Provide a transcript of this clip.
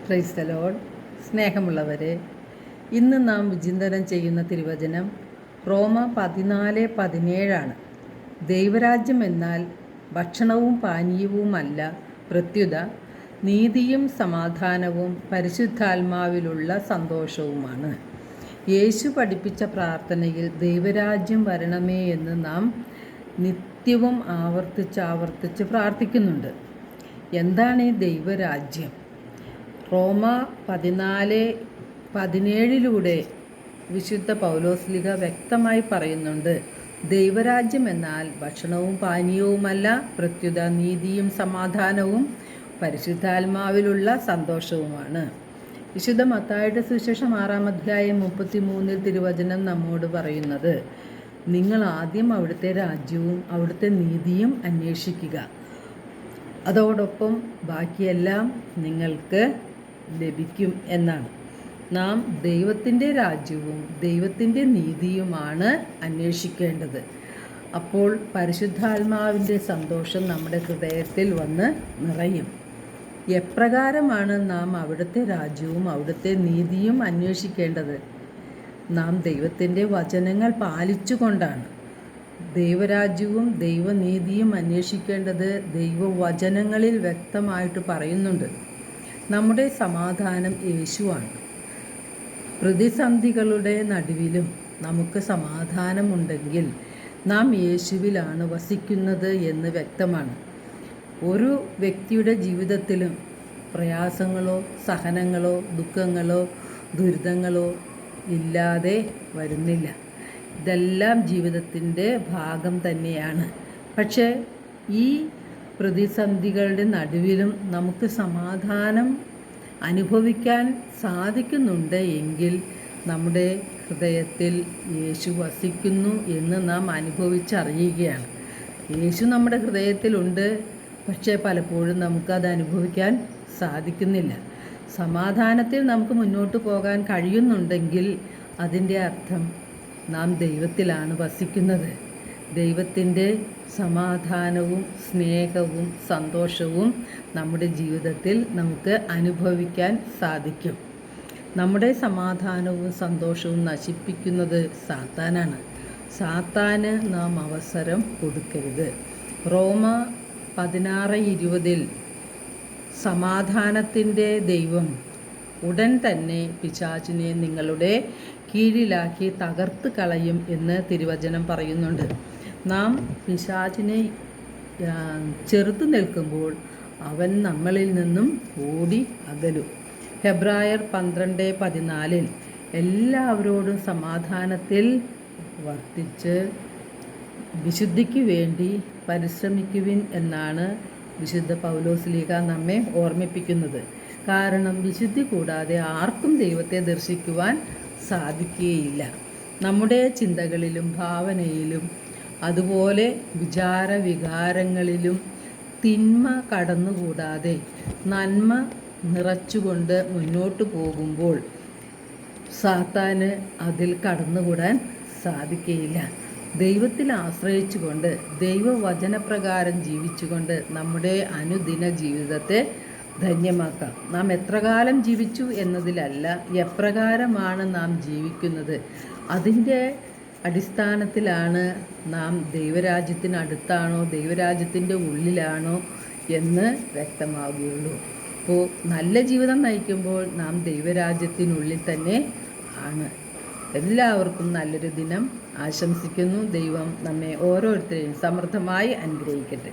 Praise the Lord. സ്നേഹമുള്ളവരെ, ഇന്ന് നാം വിചിന്തനം ചെയ്യുന്ന തിരുവചനം റോമ 14:17 ദൈവരാജ്യം എന്നാൽ ഭക്ഷണവും പാനീയവുമല്ല, പ്രത്യുത നീതിയും സമാധാനവും പരിശുദ്ധാത്മാവിലുള്ള സന്തോഷവുമാണ്. യേശു പഠിപ്പിച്ച പ്രാർത്ഥനയിൽ ദൈവരാജ്യം വരണമേ എന്ന് നാം നിത്യവും ആവർത്തിച്ച് പ്രാർത്ഥിക്കുന്നുണ്ട്. എന്താണ് ഈ ദൈവരാജ്യം? റോമ 14:17 വിശുദ്ധ പൗലോസ്ലിഹ വ്യക്തമായി പറയുന്നുണ്ട്, ദൈവരാജ്യം എന്നാൽ ഭക്ഷണവും പാനീയവുമല്ല, പ്രത്യുത നീതിയും സമാധാനവും പരിശുദ്ധാത്മാവിലുള്ള സന്തോഷവുമാണ്. വിശുദ്ധ മത്തായിയുടെ സുവിശേഷം 6:33 തിരുവചനം നമ്മോട് പറയുന്നത്, നിങ്ങൾ ആദ്യം അവിടുത്തെ രാജ്യവും അവിടുത്തെ നീതിയും അന്വേഷിക്കുക, അതോടൊപ്പം ബാക്കിയെല്ലാം നിങ്ങൾക്ക് ലഭിക്കും എന്നാണ്. നാം ദൈവത്തിൻ്റെ രാജ്യവും ദൈവത്തിൻ്റെ നീതിയുമാണ് അന്വേഷിക്കേണ്ടത്. അപ്പോൾ പരിശുദ്ധാത്മാവിൻ്റെ സന്തോഷം നമ്മുടെ ഹൃദയത്തിൽ വന്ന് നിറയും. എപ്രകാരമാണ് നാം അവിടുത്തെ രാജ്യവും അവിടുത്തെ നീതിയും അന്വേഷിക്കേണ്ടത്? നാം ദൈവത്തിൻ്റെ വചനങ്ങൾ പാലിച്ചുകൊണ്ടാണ്. ദൈവരാജ്യവും ദൈവനീതിയും അന്വേഷിക്കേണ്ടത് ദൈവവചനങ്ങളിൽ വ്യക്തമായിട്ട് പറയുന്നുണ്ട്. നമ്മുടെ സമാധാനം യേശുവാണ്. പ്രതിസന്ധികളുടെ നടുവിലും നമുക്ക് സമാധാനമുണ്ടെങ്കിൽ നാം യേശുവിലാണ് വസിക്കുന്നത് എന്ന് വ്യക്തമാണ്. ഒരു വ്യക്തിയുടെ ജീവിതത്തിലും പ്രയാസങ്ങളോ സഹനങ്ങളോ ദുഃഖങ്ങളോ ദുരിതങ്ങളോ ഇല്ലാതെ വരുന്നില്ല. ഇതെല്ലാം ജീവിതത്തിൻ്റെ ഭാഗം തന്നെയാണ്. പക്ഷേ ഈ പ്രതിസന്ധികളുടെ നടുവിലും നമുക്ക് സമാധാനം അനുഭവിക്കാൻ സാധിക്കുന്നുണ്ട് എങ്കിൽ നമ്മുടെ ഹൃദയത്തിൽ യേശു വസിക്കുന്നു എന്ന് നാം അനുഭവിച്ചറിയുകയാണ്. യേശു നമ്മുടെ ഹൃദയത്തിലുണ്ട്, പക്ഷേ പലപ്പോഴും നമുക്കത് അനുഭവിക്കാൻ സാധിക്കുന്നില്ല. സമാധാനത്തിൽ നമുക്ക് മുന്നോട്ട് പോകാൻ കഴിയുന്നുണ്ടെങ്കിൽ അതിൻ്റെ അർത്ഥം നാം ദൈവത്തിലാണ് വസിക്കുന്നത്. ദൈവത്തിൻ്റെ സമാധാനവും സ്നേഹവും സന്തോഷവും നമ്മുടെ ജീവിതത്തിൽ നമുക്ക് അനുഭവിക്കാൻ സാധിക്കും. നമ്മുടെ സമാധാനവും സന്തോഷവും നശിപ്പിക്കുന്നത് സാത്താനാണ്. സാത്താന് നാം അവസരം കൊടുക്കരുത്. റോമ 16:20 സമാധാനത്തിൻ്റെ ദൈവം ഉടൻ തന്നെ പിശാചിനെ നിങ്ങളുടെ കീഴിലാക്കി തകർത്ത് കളയും എന്ന് തിരുവചനം പറയുന്നുണ്ട്. നാം പിശാചിനെ ചെറുത്തു നിൽക്കുമ്പോൾ അവൻ നമ്മളിൽ നിന്നും ഓടി അകലും. ഹെബ്രായർ 12:14 എല്ലാവരോടും സമാധാനത്തിൽ വർത്തിച്ച് വിശുദ്ധിക്ക് വേണ്ടി പരിശ്രമിക്കുവിൻ എന്നാണ് വിശുദ്ധ പൗലോസ്ലീഹ നമ്മെ ഓർമ്മിപ്പിക്കുന്നത്. കാരണം വിശുദ്ധി കൂടാതെ ആർക്കും ദൈവത്തെ ദർശിക്കുവാൻ സാധിക്കുകയില്ല. നമ്മുടെ ചിന്തകളിലും ഭാവനയിലും അതുപോലെ വികാരങ്ങളിലും തിന്മ കടന്നുകൂടാതെ നന്മ നിറച്ചുകൊണ്ട് മുന്നോട്ട് പോകുമ്പോൾ സാത്താന് അതിൽ കടന്നുകൂടാൻ സാധിക്കുകയില്ല. ദൈവത്തിൽ ആശ്രയിച്ചുകൊണ്ട് ദൈവവചനപ്രകാരം ജീവിച്ചുകൊണ്ട് നമ്മുടെ അനുദിന ജീവിതത്തെ ധന്യമാക്കാം. നാം എത്ര കാലം ജീവിച്ചു എന്നതിലല്ല, എപ്രകാരമാണ് നാം ജീവിക്കുന്നത്, അതിൻ്റെ അടിസ്ഥാനത്തിലാണ് നാം ദൈവരാജ്യത്തിനടുത്താണോ ദൈവരാജ്യത്തിൻ്റെ ഉള്ളിലാണോ എന്ന് വ്യക്തമാവുകയുള്ളൂ. അപ്പോൾ നല്ല ജീവിതം നയിക്കുമ്പോൾ നാം ദൈവരാജ്യത്തിനുള്ളിൽ തന്നെ ആണ്. എല്ലാവർക്കും നല്ലൊരു ദിനം ആശംസിക്കുന്നു. ദൈവം നമ്മെ ഓരോരുത്തരെയും സമൃദ്ധമായി അനുഗ്രഹിക്കട്ടെ.